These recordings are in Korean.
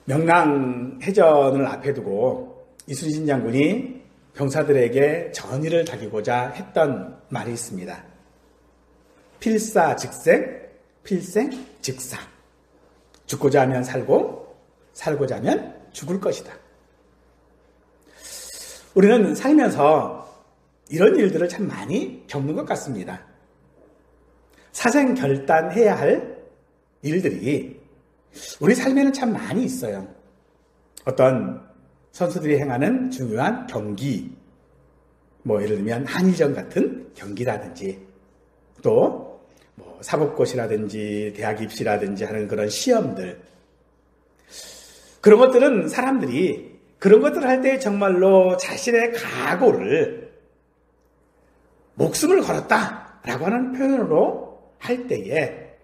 명랑해전을 앞에 두고 이순신 장군이 병사들에게 전의를 다기고자 했던 말이 있습니다. 필사즉생, 필생즉사. 죽고자 하면 살고, 살고자 하면 죽을 것이다. 우리는 살면서 이런 일들을 참 많이 겪는 것 같습니다. 사생결단해야 할 일들이 우리 삶에는 참 많이 있어요. 어떤 선수들이 행하는 중요한 경기, 예를 들면 한일전 같은 경기라든지, 또 사법고시라든지 대학 입시라든지 하는 그런 시험들, 그런 것들은 사람들이 그런 것들을 할 때 정말로 자신의 각오를 목숨을 걸었다라고 하는 표현으로 할 때에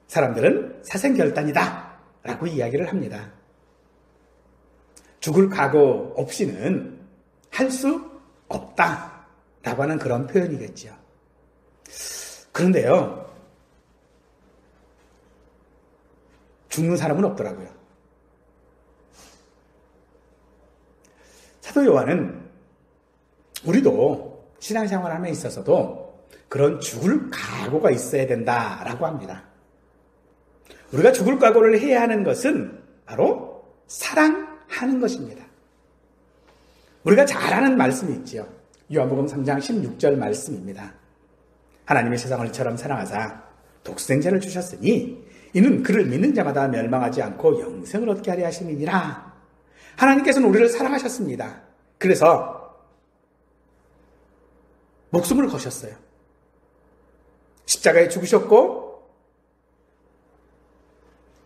사람들은 사생결단이다 라고 이야기를 합니다. 죽을 각오 없이는 할 수 없다 라고 하는 그런 표현이겠죠. 그런데요, 죽는 사람은 없더라고요. 사도 요한은 우리도 신앙생활함에 있어서도 그런 죽을 각오가 있어야 된다라고 합니다. 우리가 죽을 각오를 해야 하는 것은 바로 사랑하는 것입니다. 우리가 잘 아는 말씀이 있죠. 요한복음 3장 16절 말씀입니다. 하나님의 세상을 이처럼 사랑하사 독생자를 주셨으니 이는 그를 믿는 자마다 멸망하지 않고 영생을 얻게 하려 하심이니라. 하나님께서는 우리를 사랑하셨습니다. 그래서 목숨을 거셨어요. 십자가에 죽으셨고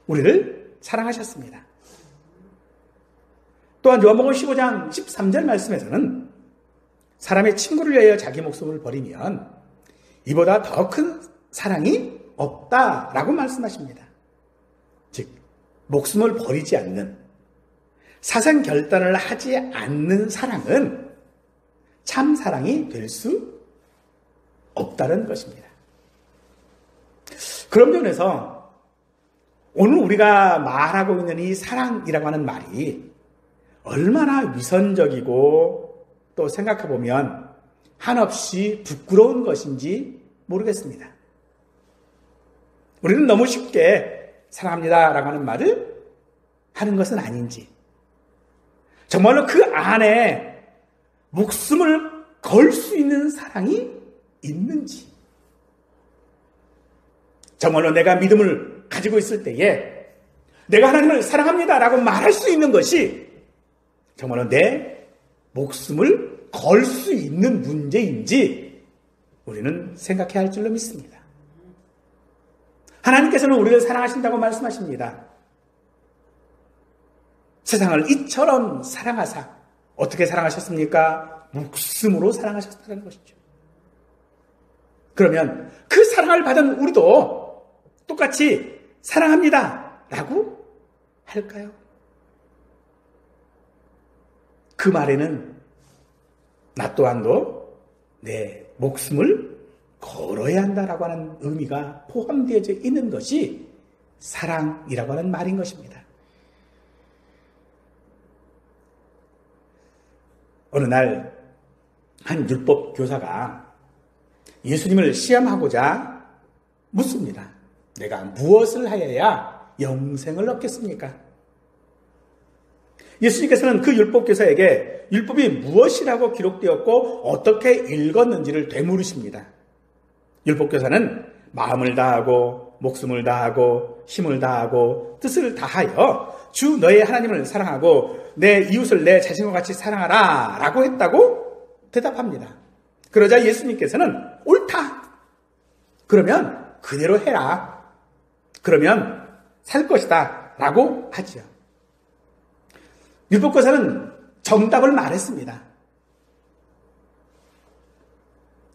우리를 사랑하셨습니다. 또한 요한복음 15장 13절 말씀에서는 사람의 친구를 위하여 자기 목숨을 버리면 이보다 더 큰 사랑이 없다라고 말씀하십니다. 즉 목숨을 버리지 않는, 사생결단을 하지 않는 사랑은 참 사랑이 될 수 없다는 것입니다. 그런 면에서 오늘 우리가 말하고 있는 이 사랑이라고 하는 말이 얼마나 위선적이고 또 생각해보면 한없이 부끄러운 것인지 모르겠습니다. 우리는 너무 쉽게 사랑합니다라고 하는 말을 하는 것은 아닌지, 정말로 그 안에 목숨을 걸 수 있는 사랑이 있는지, 정말로 내가 믿음을 가지고 있을 때에 내가 하나님을 사랑합니다라고 말할 수 있는 것이 정말로 내 목숨을 걸 수 있는 문제인지 우리는 생각해야 할 줄로 믿습니다. 하나님께서는 우리를 사랑하신다고 말씀하십니다. 세상을 이처럼 사랑하사, 어떻게 사랑하셨습니까? 목숨으로 사랑하셨다는 것이죠. 그러면 그 사랑을 받은 우리도 똑같이 사랑합니다 라고 할까요? 그 말에는 나 또한도 내 목숨을 걸어야 한다라고 하는 의미가 포함되어져 있는 것이 사랑이라고 하는 말인 것입니다. 어느 날 한 율법 교사가 예수님을 시험하고자 묻습니다. 내가 무엇을 하여야 영생을 얻겠습니까? 예수님께서는 그 율법 교사에게 율법이 무엇이라고 기록되었고 어떻게 읽었는지를 되물으십니다. 율법 교사는 마음을 다하고 목숨을 다하고 힘을 다하고 뜻을 다하여 주 너의 하나님을 사랑하고 내 이웃을 내 자신과 같이 사랑하라 라고 했다고 대답합니다. 그러자 예수님께서는 옳다. 그러면 그대로 해라. 그러면 살 것이다 라고 하지요. 율법교사는 정답을 말했습니다.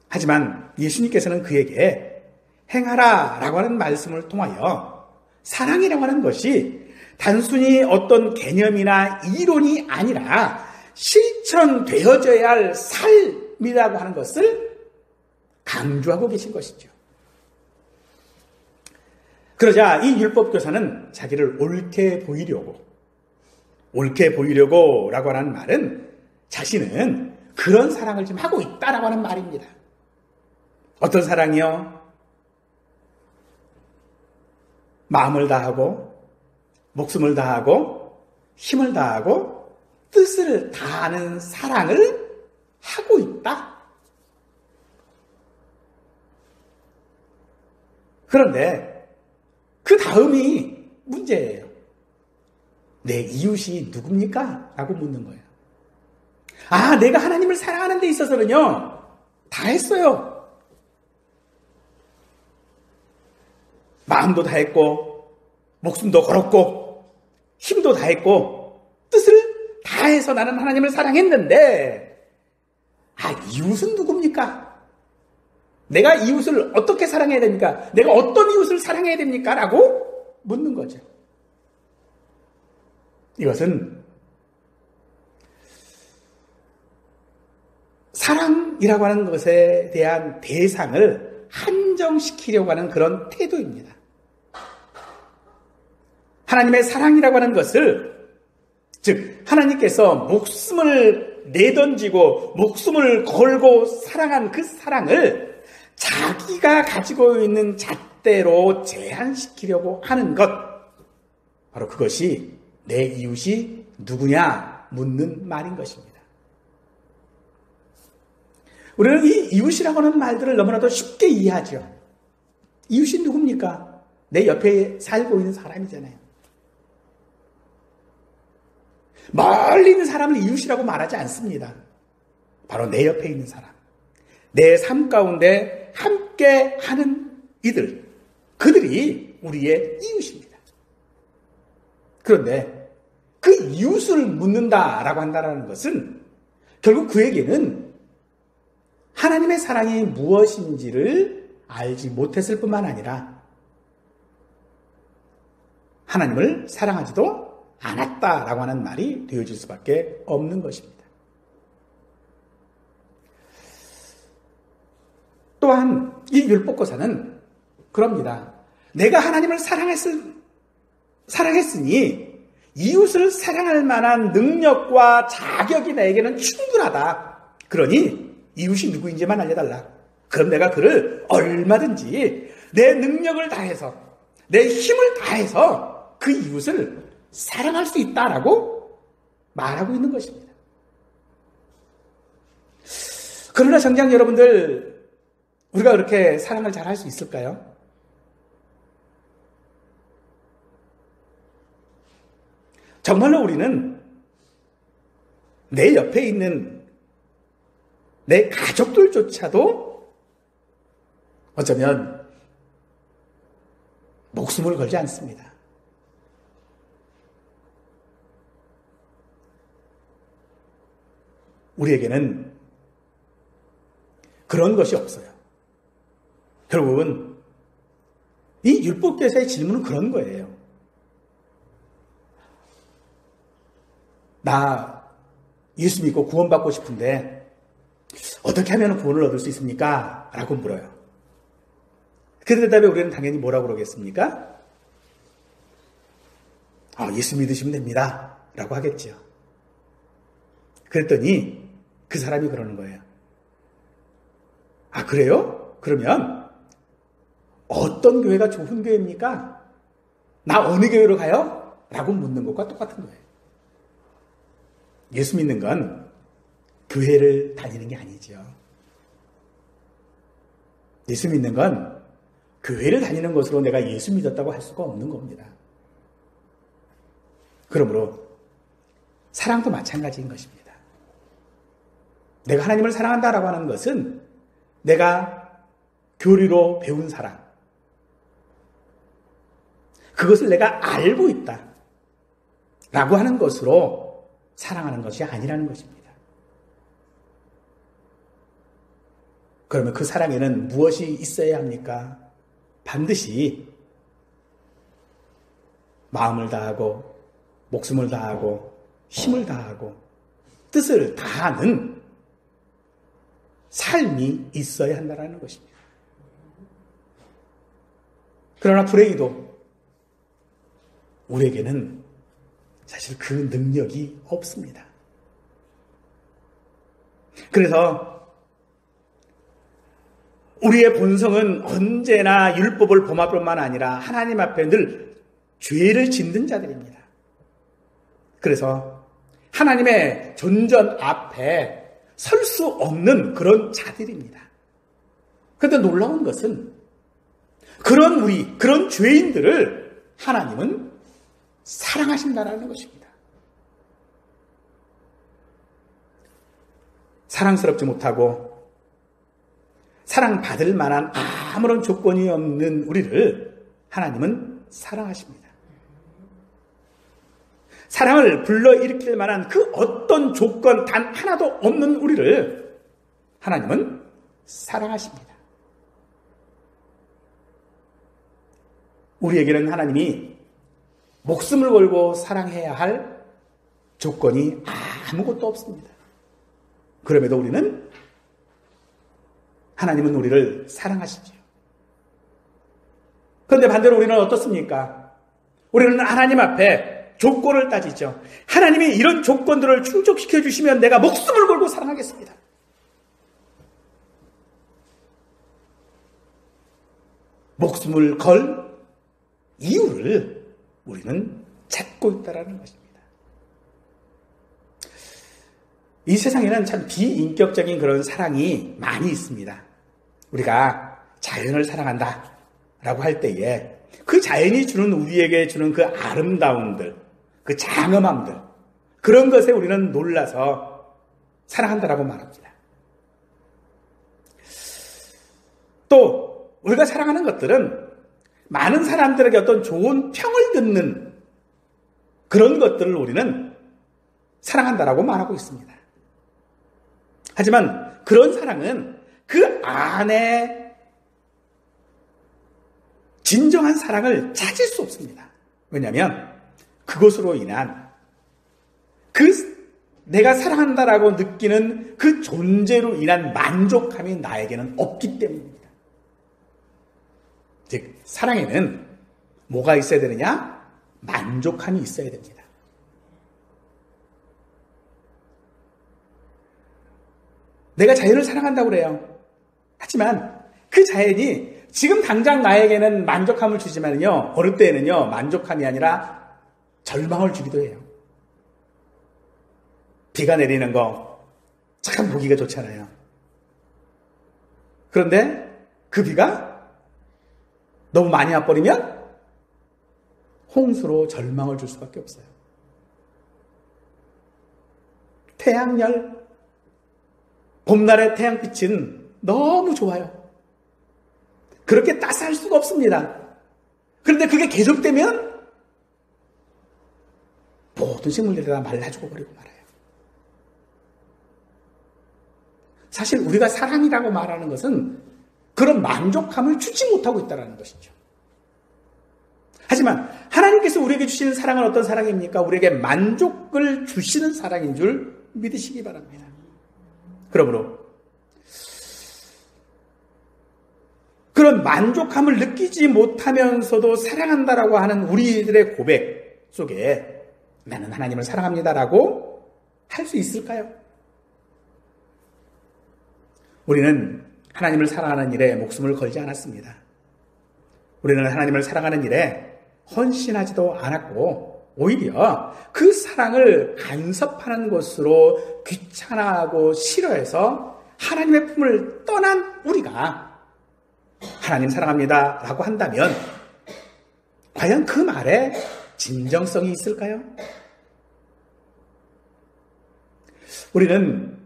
하지만 예수님께서는 그에게 행하라 라고 하는 말씀을 통하여 사랑이라고 하는 것이 단순히 어떤 개념이나 이론이 아니라 실천되어져야 할 삶이라고 하는 것을 강조하고 계신 것이죠. 그러자 이 율법교사는 자기를 옳게 보이려고 라고 하는 말은 자신은 그런 사랑을 지금 하고 있다라고 하는 말입니다. 어떤 사랑이요? 마음을 다하고 목숨을 다하고 힘을 다하고 뜻을 다하는 사랑을 하고 있다. 그런데 그 다음이 문제예요. 내 이웃이 누굽니까? 라고 묻는 거예요. 내가 하나님을 사랑하는 데 있어서는요, 다 했어요. 마음도 다했고, 목숨도 걸었고, 힘도 다했고, 뜻을 다해서 나는 하나님을 사랑했는데, 이웃은 누굽니까? 내가 이웃을 어떻게 사랑해야 됩니까? 내가 어떤 이웃을 사랑해야 됩니까? 라고 묻는 거죠. 이것은 사랑이라고 하는 것에 대한 대상을 한정시키려고 하는 그런 태도입니다. 하나님의 사랑이라고 하는 것을, 즉 하나님께서 목숨을 내던지고 목숨을 걸고 사랑한 그 사랑을 자기가 가지고 있는 잣대로 제한시키려고 하는 것, 바로 그것이 내 이웃이 누구냐 묻는 말인 것입니다. 우리는 이 이웃이라고 하는 말들을 너무나도 쉽게 이해하죠. 이웃이 누굽니까? 내 옆에 살고 있는 사람이잖아요. 멀리 있는 사람을 이웃이라고 말하지 않습니다. 바로 내 옆에 있는 사람, 내 삶 가운데 함께 하는 이들, 그들이 우리의 이웃입니다. 그런데 그 이웃을 묻는다라고 한다는 것은 결국 그에게는 하나님의 사랑이 무엇인지를 알지 못했을 뿐만 아니라 하나님을 사랑하지도 않았다라고 하는 말이 되어질 수밖에 없는 것입니다. 또한 이 율법교사는 그럽니다. 내가 하나님을 사랑했으니 이웃을 사랑할 만한 능력과 자격이 나에게는 충분하다. 그러니 이웃이 누구인지만 알려달라. 그럼 내가 그를 얼마든지 내 능력을 다해서, 내 힘을 다해서 그 이웃을 사랑할 수 있다라고 말하고 있는 것입니다. 그러나 정작 여러분들, 우리가 그렇게 사랑을 잘 할 수 있을까요? 정말로 우리는 내 옆에 있는 내 가족들조차도 어쩌면 목숨을 걸지 않습니다. 우리에게는 그런 것이 없어요. 결국은 이 율법교사의 질문은 그런 거예요. 나 예수 믿고 구원받고 싶은데 어떻게 하면 구원을 얻을 수 있습니까? 라고 물어요. 그 대답에 우리는 당연히 뭐라고 그러겠습니까? 예수 믿으시면 됩니다. 라고 하겠죠. 그랬더니 그 사람이 그러는 거예요. 그래요? 그러면 어떤 교회가 좋은 교회입니까? 나 어느 교회로 가요? 라고 묻는 것과 똑같은 거예요. 예수 믿는 건 교회를 다니는 게 아니죠. 예수 믿는 건 교회를 다니는 것으로 내가 예수 믿었다고 할 수가 없는 겁니다. 그러므로 사랑도 마찬가지인 것입니다. 내가 하나님을 사랑한다라고 하는 것은 내가 교리로 배운 사랑, 그것을 내가 알고 있다 라고 하는 것으로 사랑하는 것이 아니라는 것입니다. 그러면 그 사랑에는 무엇이 있어야 합니까? 반드시 마음을 다하고 목숨을 다하고 힘을 다하고 뜻을 다하는 삶이 있어야 한다는 것입니다. 그러나 불행히도 우리에게는 사실 그 능력이 없습니다. 그래서 우리의 본성은 언제나 율법을 범할 뿐만 아니라 하나님 앞에 늘 죄를 짓는 자들입니다. 그래서 하나님의 존전 앞에 설 수 없는 그런 자들입니다. 그런데 놀라운 것은 그런 죄인들을 하나님은 사랑하신다는 것입니다. 사랑스럽지 못하고 사랑받을 만한 아무런 조건이 없는 우리를 하나님은 사랑하십니다. 사랑을 불러일으킬 만한 그 어떤 조건 단 하나도 없는 우리를 하나님은 사랑하십니다. 우리에게는 하나님이 목숨을 걸고 사랑해야 할 조건이 아무것도 없습니다. 그럼에도 하나님은 우리를 사랑하시죠. 그런데 반대로 우리는 어떻습니까? 우리는 하나님 앞에 조건을 따지죠. 하나님이 이런 조건들을 충족시켜 주시면 내가 목숨을 걸고 사랑하겠습니다. 목숨을 걸 이유를 우리는 찾고 있다는 것입니다. 이 세상에는 참 비인격적인 그런 사랑이 많이 있습니다. 우리가 자연을 사랑한다라고 할 때에 그 자연이 주는 우리에게 주는 그 아름다움들, 그 장엄함들, 그런 것에 우리는 놀라서 사랑한다라고 말합니다. 또 우리가 사랑하는 것들은 많은 사람들에게 어떤 좋은 평을 듣는 그런 것들을 우리는 사랑한다라고 말하고 있습니다. 하지만 그런 사랑은 그 안에 진정한 사랑을 찾을 수 없습니다. 왜냐하면 그것으로 인한 내가 사랑한다라고 느끼는 그 존재로 인한 만족감이 나에게는 없기 때문입니다. 즉 사랑에는 뭐가 있어야 되느냐? 만족함이 있어야 됩니다. 내가 자연을 사랑한다고 그래요. 하지만 그 자연이 지금 당장 나에게는 만족함을 주지만요, 어느 때에는요, 만족함이 아니라 절망을 주기도 해요. 비가 내리는 거 참 보기가 좋잖아요. 그런데 그 비가 너무 많이 와버리면 홍수로 절망을 줄 수밖에 없어요. 태양열, 봄날의 태양빛은 너무 좋아요. 그렇게 따스할 수가 없습니다. 그런데 그게 계속되면 모든 식물들이 다 말라 죽어버리고 말아요. 사실 우리가 사랑이라고 말하는 것은 그런 만족함을 주지 못하고 있다는 것이죠. 하지만 하나님께서 우리에게 주시는 사랑은 어떤 사랑입니까? 우리에게 만족을 주시는 사랑인 줄 믿으시기 바랍니다. 그러므로 그런 만족함을 느끼지 못하면서도 사랑한다라고 하는 우리들의 고백 속에 나는 하나님을 사랑합니다라고 할 수 있을까요? 우리는 하나님을 사랑하는 일에 목숨을 걸지 않았습니다. 우리는 하나님을 사랑하는 일에 헌신하지도 않았고 오히려 그 사랑을 간섭하는 것으로 귀찮아하고 싫어해서 하나님의 품을 떠난 우리가 하나님 사랑합니다 라고 한다면 과연 그 말에 진정성이 있을까요? 우리는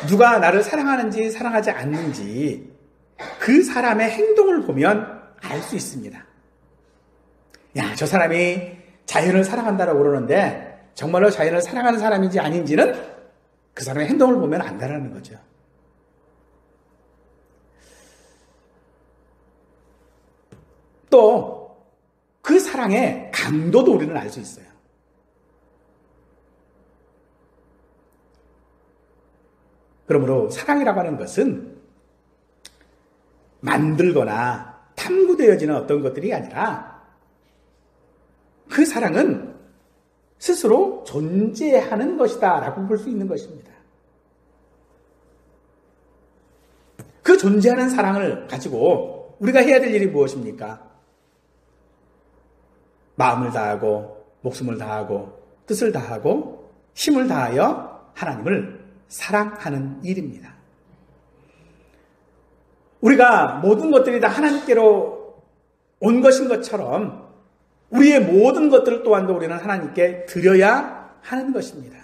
누가 나를 사랑하는지 사랑하지 않는지 그 사람의 행동을 보면 알 수 있습니다. 야, 저 사람이 자연을 사랑한다라고 그러는데 정말로 자연을 사랑하는 사람인지 아닌지는 그 사람의 행동을 보면 안다라는 거죠. 또 그 사랑의 강도도 우리는 알 수 있어요. 그러므로 사랑이라고 하는 것은 만들거나 탐구되어지는 어떤 것들이 아니라 그 사랑은 스스로 존재하는 것이다 라고 볼 수 있는 것입니다. 그 존재하는 사랑을 가지고 우리가 해야 될 일이 무엇입니까? 마음을 다하고 목숨을 다하고 뜻을 다하고 힘을 다하여 하나님을 사랑하는 일입니다. 우리가 모든 것들이 다 하나님께로 온 것인 것처럼 우리의 모든 것들 또한도 우리는 하나님께 드려야 하는 것입니다.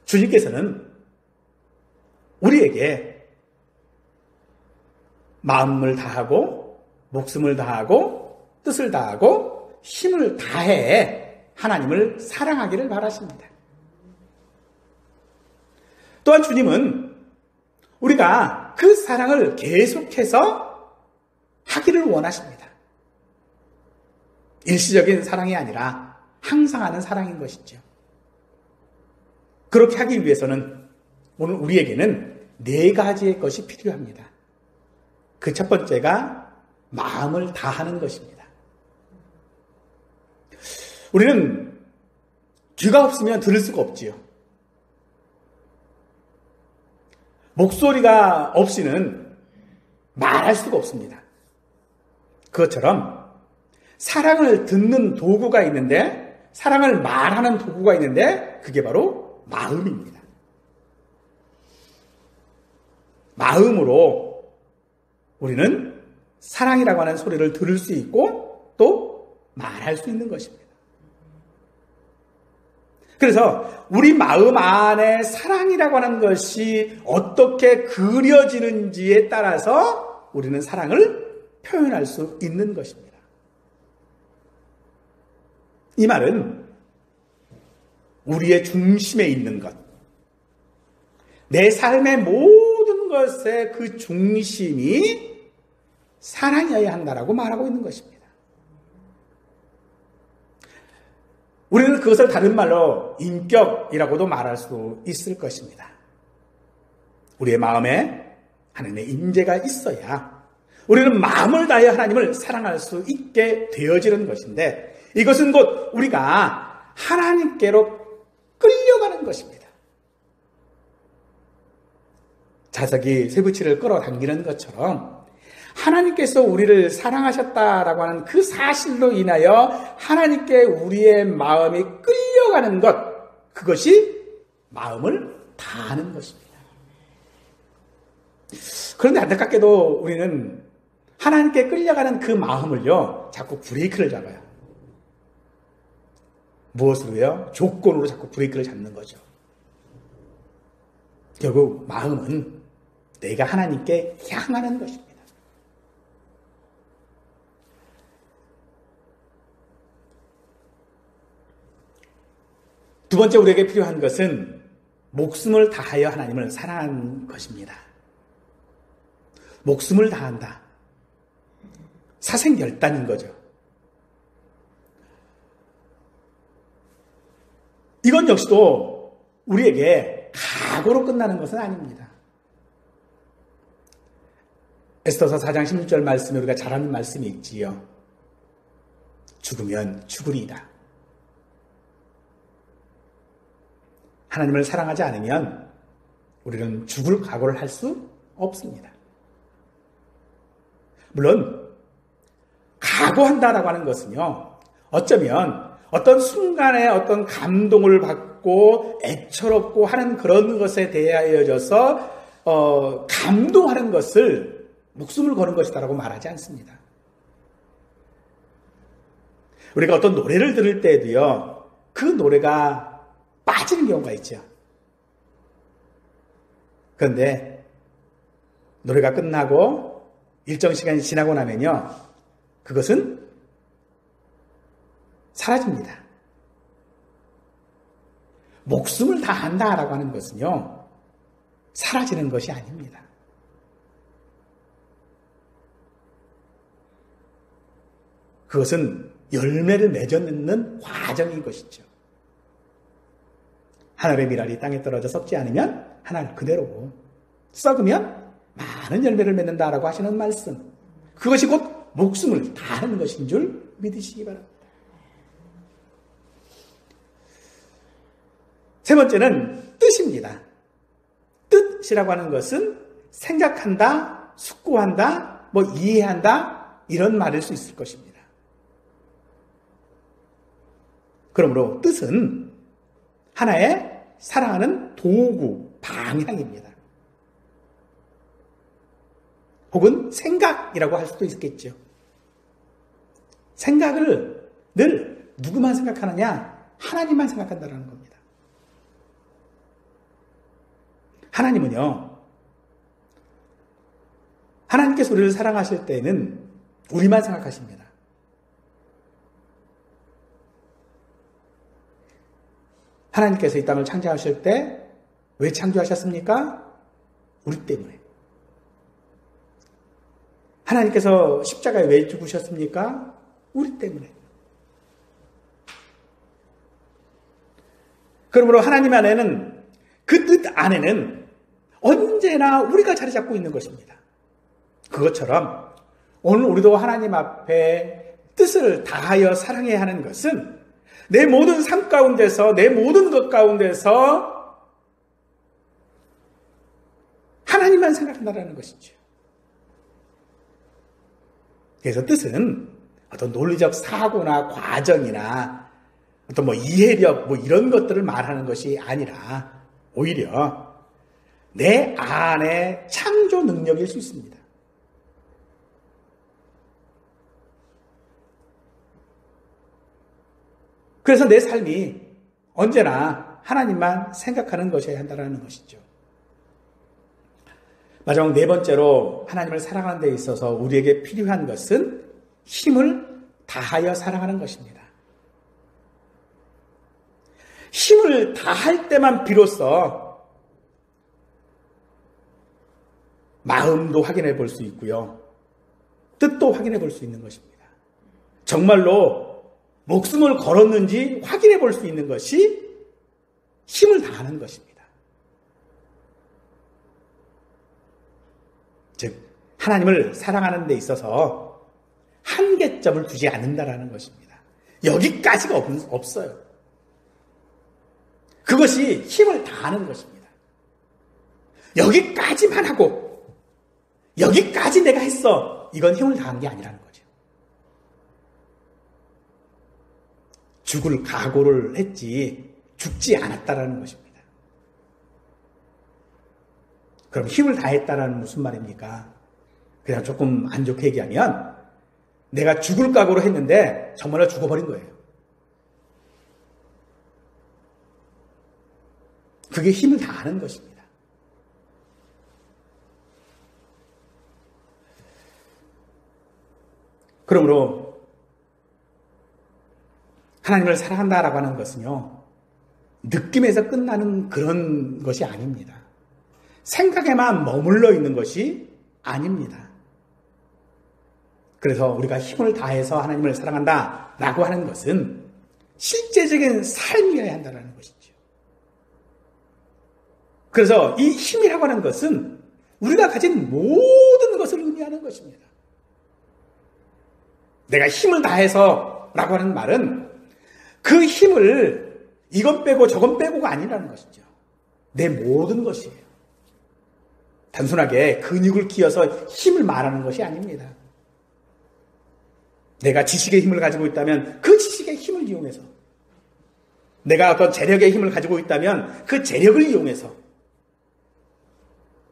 주님께서는 우리에게 마음을 다하고 목숨을 다하고 뜻을 다하고 힘을 다해 하나님을 사랑하기를 바라십니다. 또한 주님은 우리가 그 사랑을 계속해서 하기를 원하십니다. 일시적인 사랑이 아니라 항상 하는 사랑인 것이죠. 그렇게 하기 위해서는 오늘 우리에게는 4가지의 것이 필요합니다. 그 첫 번째가 마음을 다하는 것입니다. 우리는 귀가 없으면 들을 수가 없지요. 목소리가 없이는 말할 수가 없습니다. 그것처럼 사랑을 듣는 도구가 있는데, 사랑을 말하는 도구가 있는데 그게 바로 마음입니다. 마음으로 우리는 사랑이라고 하는 소리를 들을 수 있고 또 말할 수 있는 것입니다. 그래서 우리 마음 안에 사랑이라고 하는 것이 어떻게 그려지는지에 따라서 우리는 사랑을 표현할 수 있는 것입니다. 이 말은 우리의 중심에 있는 것, 내 삶의 모든 것의 그 중심이 사랑이어야 한다라고 말하고 있는 것입니다. 우리는 그것을 다른 말로 인격이라고도 말할 수 있을 것입니다. 우리의 마음에 하나님의 임재가 있어야 우리는 마음을 다해 하나님을 사랑할 수 있게 되어지는 것인데, 이것은 곧 우리가 하나님께로 끌려가는 것입니다. 자석이 쇠붙이를 끌어당기는 것처럼 하나님께서 우리를 사랑하셨다라고 하는 그 사실로 인하여 하나님께 우리의 마음이 끌려가는 것, 그것이 마음을 다하는 것입니다. 그런데 안타깝게도 우리는 하나님께 끌려가는 그 마음을요, 자꾸 브레이크를 잡아요. 무엇으로요? 조건으로 자꾸 브레이크를 잡는 거죠. 결국 마음은 내가 하나님께 향하는 것입니다. 두 번째 우리에게 필요한 것은 목숨을 다하여 하나님을 사랑하는 것입니다. 목숨을 다한다. 사생결단인 거죠. 이건 역시도 우리에게 각오로 끝나는 것은 아닙니다. 에스더서 4장 16절 말씀에 우리가 잘 아는 말씀이 있지요. 죽으면 죽으리이다. 하나님을 사랑하지 않으면 우리는 죽을 각오를 할 수 없습니다. 물론 각오한다라고 하는 것은요, 어쩌면 어떤 순간에 어떤 감동을 받고 애처롭고 하는 그런 것에 대하여져서 감동하는 것을 목숨을 거는 것이다라고 말하지 않습니다. 우리가 어떤 노래를 들을 때에도요, 그 노래가 빠지는 경우가 있죠. 그런데 노래가 끝나고 일정 시간이 지나고 나면요, 그것은 사라집니다. 목숨을 다한다라고 하는 것은요, 사라지는 것이 아닙니다. 그것은 열매를 맺어내는 과정인 것이죠. 하늘의 미랄이 땅에 떨어져 썩지 않으면 하늘 그대로고, 썩으면 많은 열매를 맺는다라고 하시는 말씀, 그것이 곧 목숨을 다하는 것인 줄 믿으시기 바랍니다. 세 번째는 뜻입니다. 뜻이라고 하는 것은 생각한다, 숙고한다, 이해한다, 이런 말일 수 있을 것입니다. 그러므로 뜻은 하나의 사랑하는 도구, 방향입니다. 혹은 생각이라고 할 수도 있겠죠. 생각을 늘 누구만 생각하느냐? 하나님만 생각한다는 겁니다. 하나님은요, 하나님께서 우리를 사랑하실 때에는 우리만 생각하십니다. 하나님께서 이 땅을 창조하실 때 왜 창조하셨습니까? 우리 때문에. 하나님께서 십자가에 왜 죽으셨습니까? 우리 때문에. 그러므로 하나님 안에는, 그 뜻 안에는 언제나 우리가 자리 잡고 있는 것입니다. 그것처럼 오늘 우리도 하나님 앞에 뜻을 다하여 사랑해야 하는 것은 내 모든 삶 가운데서, 내 모든 것 가운데서 하나님만 생각한다는 것이죠. 그래서 뜻은 어떤 논리적 사고나 과정이나 어떤 이해력 이런 것들을 말하는 것이 아니라 오히려 내 안의 창조 능력일 수 있습니다. 그래서 내 삶이 언제나 하나님만 생각하는 것이어야 한다는 것이죠. 마지막 네 번째로 하나님을 사랑하는 데 있어서 우리에게 필요한 것은 힘을 다하여 사랑하는 것입니다. 힘을 다할 때만 비로소 마음도 확인해 볼 수 있고요. 뜻도 확인해 볼 수 있는 것입니다. 정말로 목숨을 걸었는지 확인해 볼 수 있는 것이 힘을 다하는 것입니다. 즉, 하나님을 사랑하는 데 있어서 한계점을 두지 않는다라는 것입니다. 여기까지가 없어요. 그것이 힘을 다하는 것입니다. 여기까지만 하고 여기까지 내가 했어. 이건 힘을 다한 게 아니라는 거죠. 죽을 각오를 했지 죽지 않았다라는 것입니다. 그럼 힘을 다했다라는 무슨 말입니까? 그냥 조금 안 좋게 얘기하면 내가 죽을 각오로 했는데 정말로 죽어버린 거예요. 그게 힘을 다하는 것입니다. 그러므로 하나님을 사랑한다라고 하는 것은요, 느낌에서 끝나는 그런 것이 아닙니다. 생각에만 머물러 있는 것이 아닙니다. 그래서 우리가 힘을 다해서 하나님을 사랑한다라고 하는 것은 실제적인 삶이어야 한다는 것이죠. 그래서 이 힘이라고 하는 것은 우리가 가진 모든 것을 의미하는 것입니다. 내가 힘을 다해서 라고 하는 말은 그 힘을 이건 빼고 저건 빼고가 아니라는 것이죠. 내 모든 것이에요. 단순하게 근육을 키워서 힘을 말하는 것이 아닙니다. 내가 지식의 힘을 가지고 있다면 그 지식의 힘을 이용해서, 내가 어떤 재력의 힘을 가지고 있다면 그 재력을 이용해서,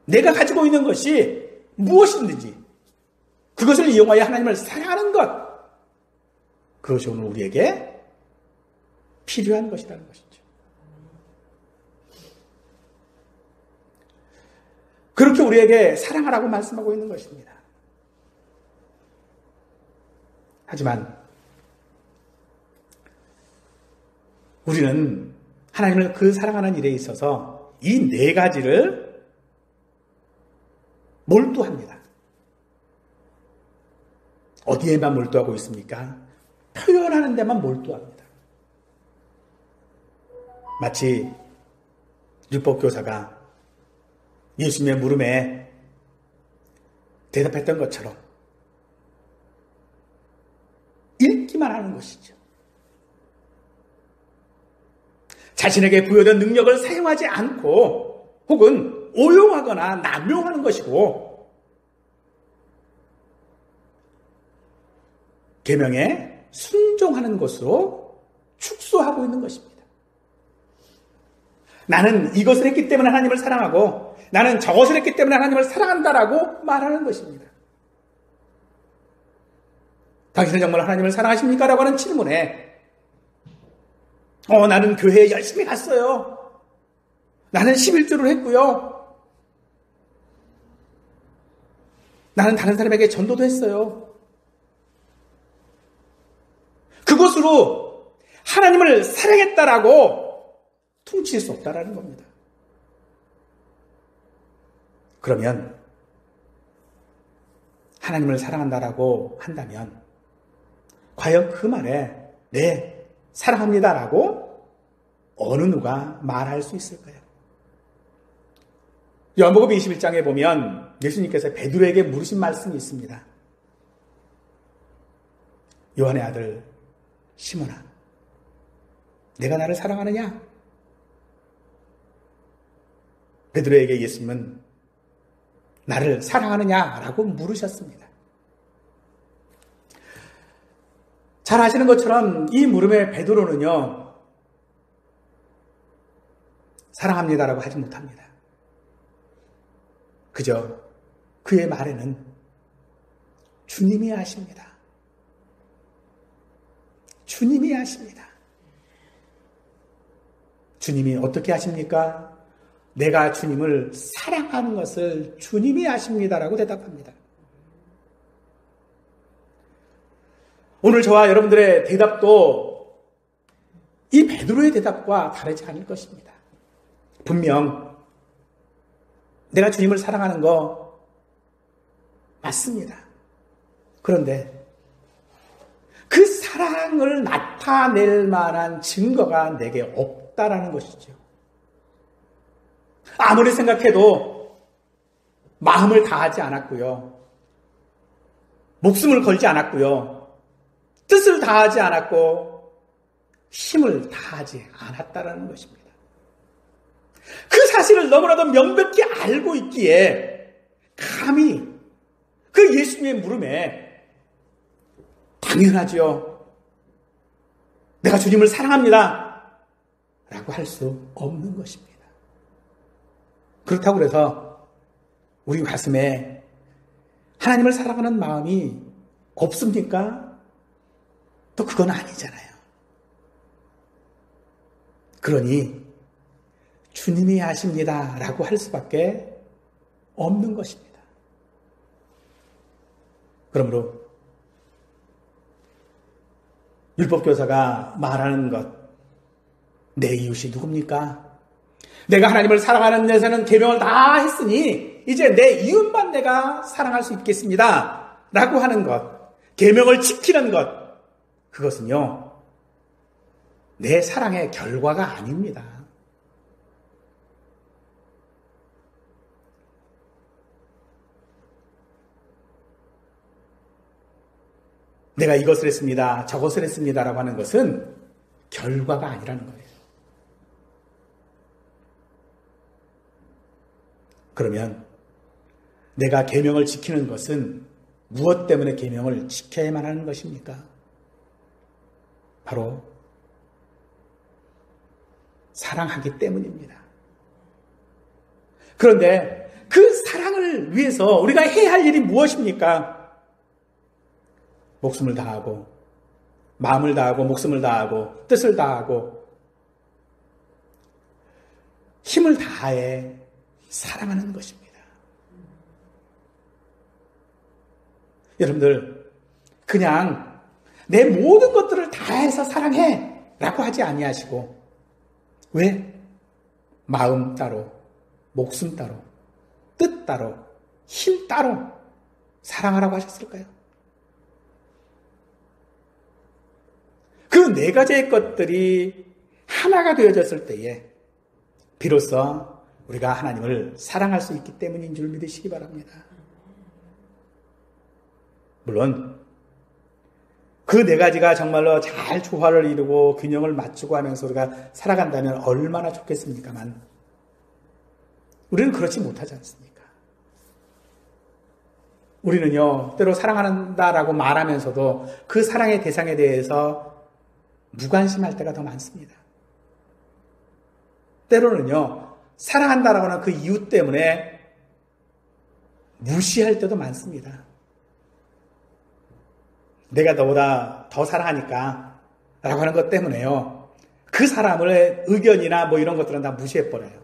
내가 가지고 있는 것이 무엇이든지 그것을 이용하여 하나님을 사랑하는 것, 그것이 오늘 우리에게 필요한 것이라는 것이죠. 그렇게 우리에게 사랑하라고 말씀하고 있는 것입니다. 하지만 우리는 하나님을 그 사랑하는 일에 있어서 이 네 가지를 몰두합니다. 어디에만 몰두하고 있습니까? 표현하는 데만 몰두합니다. 마치 율법교사가 예수님의 물음에 대답했던 것처럼 읽기만 하는 것이죠. 자신에게 부여된 능력을 사용하지 않고 혹은 오용하거나 남용하는 것이고 계명에 순종하는 것으로 축소하고 있는 것입니다. 나는 이것을 했기 때문에 하나님을 사랑하고 나는 저것을 했기 때문에 하나님을 사랑한다라고 말하는 것입니다. 당신은 정말 하나님을 사랑하십니까? 라고 하는 질문에 나는 교회에 열심히 갔어요. 나는 11조를 했고요. 나는 다른 사람에게 전도도 했어요. 그것으로 하나님을 사랑했다라고 퉁칠 수 없다라는 겁니다. 그러면 하나님을 사랑한다라고 한다면 과연 그 말에 네, 사랑합니다라고 어느 누가 말할 수 있을까요? 요한복음 21장에 보면 예수님께서 베드로에게 물으신 말씀이 있습니다. 요한의 아들 시몬아, 내가 나를 사랑하느냐? 베드로에게 예수님은 나를 사랑하느냐라고 물으셨습니다. 잘 아시는 것처럼 이 물음에 베드로는요, 사랑합니다라고 하지 못합니다. 그저 그의 말에는 주님이 아십니다. 주님이 아십니다. 주님이 어떻게 아십니까? 내가 주님을 사랑하는 것을 주님이 아십니다라고 대답합니다. 오늘 저와 여러분들의 대답도 이 베드로의 대답과 다르지 않을 것입니다. 분명 내가 주님을 사랑하는 거 맞습니다. 그런데 그 사랑을 나타낼 만한 증거가 내게 없다라는 것이죠. 아무리 생각해도 마음을 다하지 않았고요. 목숨을 걸지 않았고요. 뜻을 다하지 않았고 힘을 다하지 않았다라는 것입니다. 그 사실을 너무나도 명백히 알고 있기에 감히 그 예수님의 물음에 당연하지요. 내가 주님을 사랑합니다. 라고 할 수 없는 것입니다. 그렇다고 해서 우리 가슴에 하나님을 사랑하는 마음이 없습니까? 또 그건 아니잖아요. 그러니 주님이 아십니다 라고 할 수밖에 없는 것입니다. 그러므로 율법교사가 말하는 것, 내 이웃이 누굽니까? 내가 하나님을 사랑하는 데서는 계명을 다 했으니 이제 내 이웃만 내가 사랑할 수 있겠습니다 라고 하는 것, 계명을 지키는 것, 그것은요 내 사랑의 결과가 아닙니다. 내가 이것을 했습니다, 저것을 했습니다라고 하는 것은 결과가 아니라는 거예요. 그러면 내가 계명을 지키는 것은 무엇 때문에 계명을 지켜야만 하는 것입니까? 바로 사랑하기 때문입니다. 그런데 그 사랑을 위해서 우리가 해야 할 일이 무엇입니까? 목숨을 다하고 마음을 다하고 목숨을 다하고 뜻을 다하고 힘을 다해 사랑하는 것입니다. 여러분들 그냥 내 모든 것들을 다해서 사랑해 라고 하지 아니하시고 왜? 마음 따로 목숨 따로 뜻 따로 힘 따로 사랑하라고 하셨을까요? 그 네 가지의 것들이 하나가 되어졌을 때에 비로소 우리가 하나님을 사랑할 수 있기 때문인 줄 믿으시기 바랍니다. 물론 그 네 가지가 정말로 잘 조화를 이루고 균형을 맞추고 하면서 우리가 살아간다면 얼마나 좋겠습니까만 우리는 그렇지 못하지 않습니까? 우리는요, 때로 사랑한다라고 말하면서도 그 사랑의 대상에 대해서 무관심할 때가 더 많습니다. 때로는요, 사랑한다라고 하는 그 이유 때문에 무시할 때도 많습니다. 내가 너보다 더 사랑하니까 라고 하는 것 때문에요, 그 사람의 의견이나 뭐 이런 것들은 다 무시해버려요.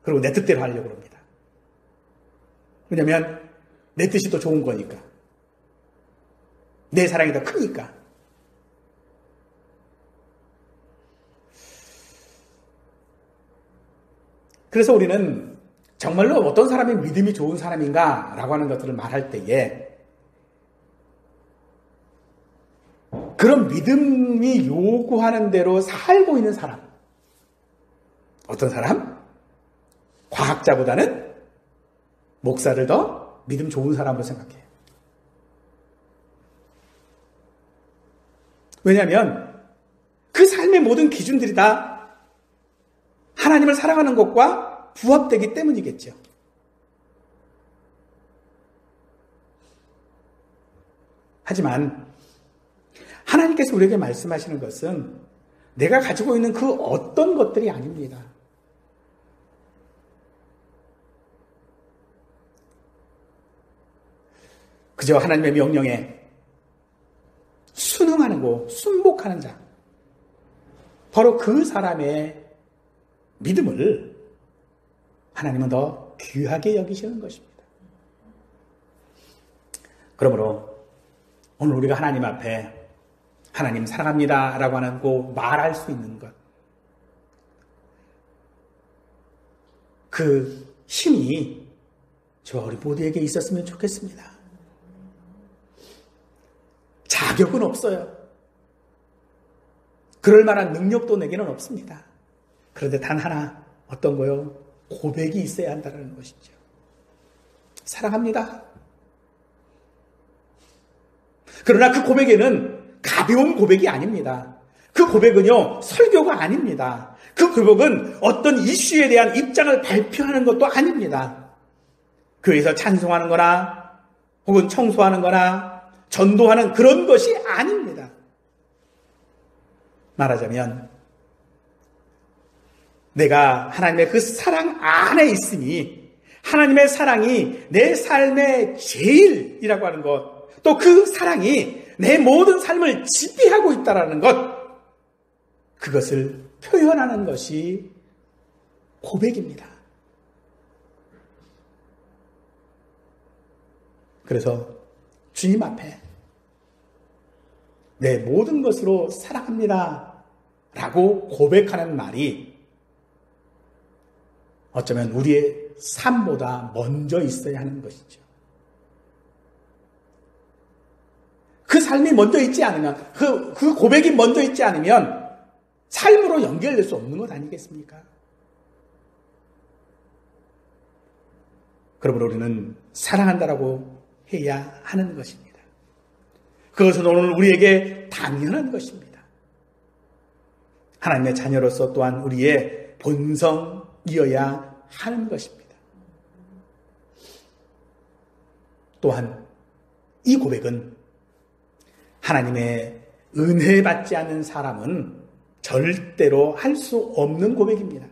그리고 내 뜻대로 하려고 합니다. 왜냐면 내 뜻이 더 좋은 거니까. 내 사랑이 더 크니까. 그래서 우리는 정말로 어떤 사람이 믿음이 좋은 사람인가 라고 하는 것들을 말할 때에 그런 믿음이 요구하는 대로 살고 있는 사람. 어떤 사람? 과학자보다는 목사를 더 믿음 좋은 사람으로 생각해요. 왜냐하면 그 삶의 모든 기준들이 다 하나님을 사랑하는 것과 부합되기 때문이겠죠. 하지만 하나님께서 우리에게 말씀하시는 것은 내가 가지고 있는 그 어떤 것들이 아닙니다. 그저 하나님의 명령에 순응하는 거, 순복하는 자. 바로 그 사람의 믿음을 하나님은 더 귀하게 여기시는 것입니다. 그러므로 오늘 우리가 하나님 앞에 하나님 사랑합니다 라고 하고 말할 수 있는 것, 그 힘이 저와 우리 모두에게 있었으면 좋겠습니다. 자격은 없어요. 그럴 만한 능력도 내게는 없습니다. 그런데 단 하나, 어떤 거요? 고백이 있어야 한다는 것이죠. 사랑합니다. 그러나 그 고백에는 가벼운 고백이 아닙니다. 그 고백은요, 설교가 아닙니다. 그 고백은 어떤 이슈에 대한 입장을 발표하는 것도 아닙니다. 교회에서 찬송하는 거나 혹은 청소하는 거나 전도하는 그런 것이 아닙니다. 말하자면 내가 하나님의 그 사랑 안에 있으니 하나님의 사랑이 내 삶의 제일이라고 하는 것, 또 그 사랑이 내 모든 삶을 지배하고 있다는 것, 그것을 표현하는 것이 고백입니다. 그래서 주님 앞에 내 모든 것으로 사랑합니다 라고 고백하는 말이 어쩌면 우리의 삶보다 먼저 있어야 하는 것이죠. 그 삶이 먼저 있지 않으면, 그 고백이 먼저 있지 않으면 삶으로 연결될 수 없는 것 아니겠습니까? 그러므로 우리는 사랑한다라고 해야 하는 것입니다. 그것은 오늘 우리에게 당연한 것입니다. 하나님의 자녀로서 또한 우리의 본성이어야 하는 것입니다. 또한 이 고백은 하나님의 은혜 받지 않는 사람은 절대로 할 수 없는 고백입니다.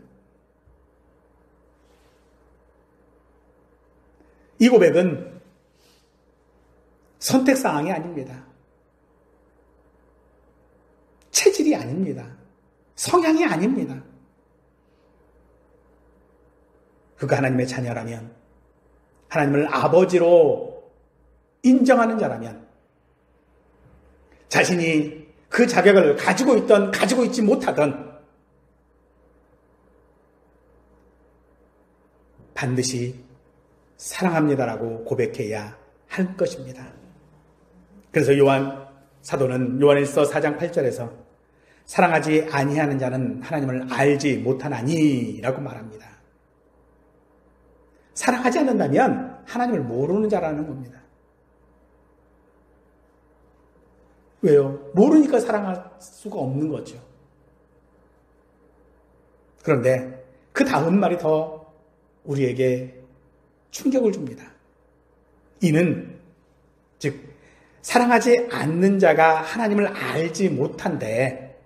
이 고백은 선택사항이 아닙니다. 체질이 아닙니다. 성향이 아닙니다. 그가 하나님의 자녀라면, 하나님을 아버지로 인정하는 자라면, 자신이 그 자격을 가지고 있던 가지고 있지 못하던 반드시 사랑합니다라고 고백해야 할 것입니다. 그래서 요한 사도는 요한일서 4장 8절에서 사랑하지 아니하는 자는 하나님을 알지 못하나니라고 말합니다. 사랑하지 않는다면 하나님을 모르는 자라는 겁니다. 왜요? 모르니까 사랑할 수가 없는 거죠. 그런데 그 다음 말이 더 우리에게 충격을 줍니다. 이는 즉 사랑하지 않는 자가 하나님을 알지 못한데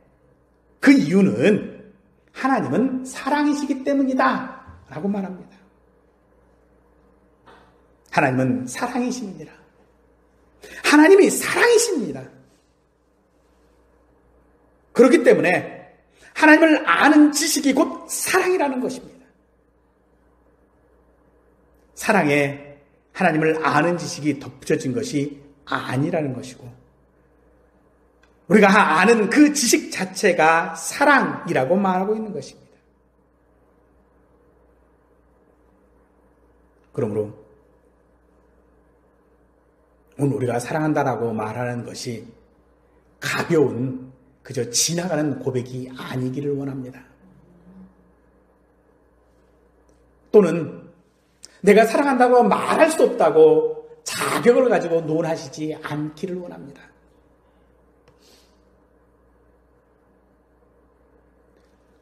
그 이유는 하나님은 사랑이시기 때문이다 라고 말합니다. 하나님은 사랑이십니다. 하나님이 사랑이십니다. 그렇기 때문에 하나님을 아는 지식이 곧 사랑이라는 것입니다. 사랑에 하나님을 아는 지식이 덧붙여진 것이 아니라는 것이고 우리가 아는 그 지식 자체가 사랑이라고 말하고 있는 것입니다. 그러므로 오늘 우리가 사랑한다라고 말하는 것이 가벼운 그저 지나가는 고백이 아니기를 원합니다. 또는 내가 사랑한다고 말할 수 없다고 자격을 가지고 논하시지 않기를 원합니다.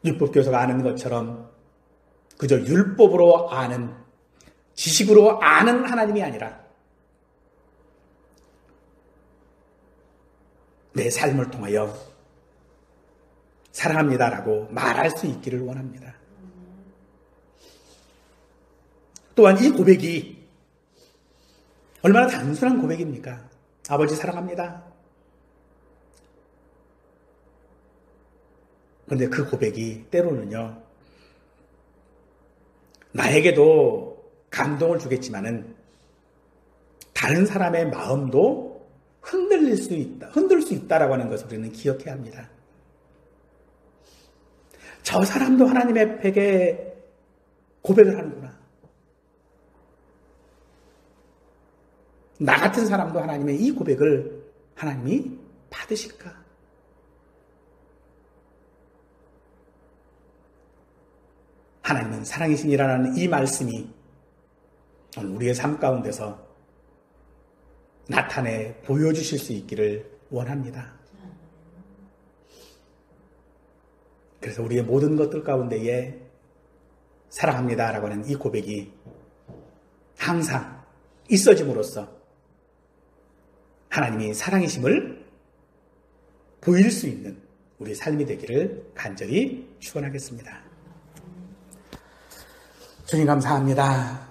율법교사가 아는 것처럼 그저 율법으로 아는, 지식으로 아는 하나님이 아니라 내 삶을 통하여 사랑합니다라고 말할 수 있기를 원합니다. 또한 이 고백이 얼마나 단순한 고백입니까? 아버지 사랑합니다. 그런데 그 고백이 때로는요, 나에게도 감동을 주겠지만은 다른 사람의 마음도 흔들 수 있다라고 하는 것을 우리는 기억해야 합니다. 저 사람도 하나님의 백에 고백을 하는구나. 나 같은 사람도 하나님의 이 고백을 하나님이 받으실까? 하나님은 사랑이시니라는 이 말씀이 오늘 우리의 삶 가운데서 나타내 보여주실 수 있기를 원합니다. 그래서 우리의 모든 것들 가운데에 사랑합니다라고 하는 이 고백이 항상 있어짐으로써 하나님이 사랑이심을 보일 수 있는 우리 삶이 되기를 간절히 축원하겠습니다. 주님 감사합니다.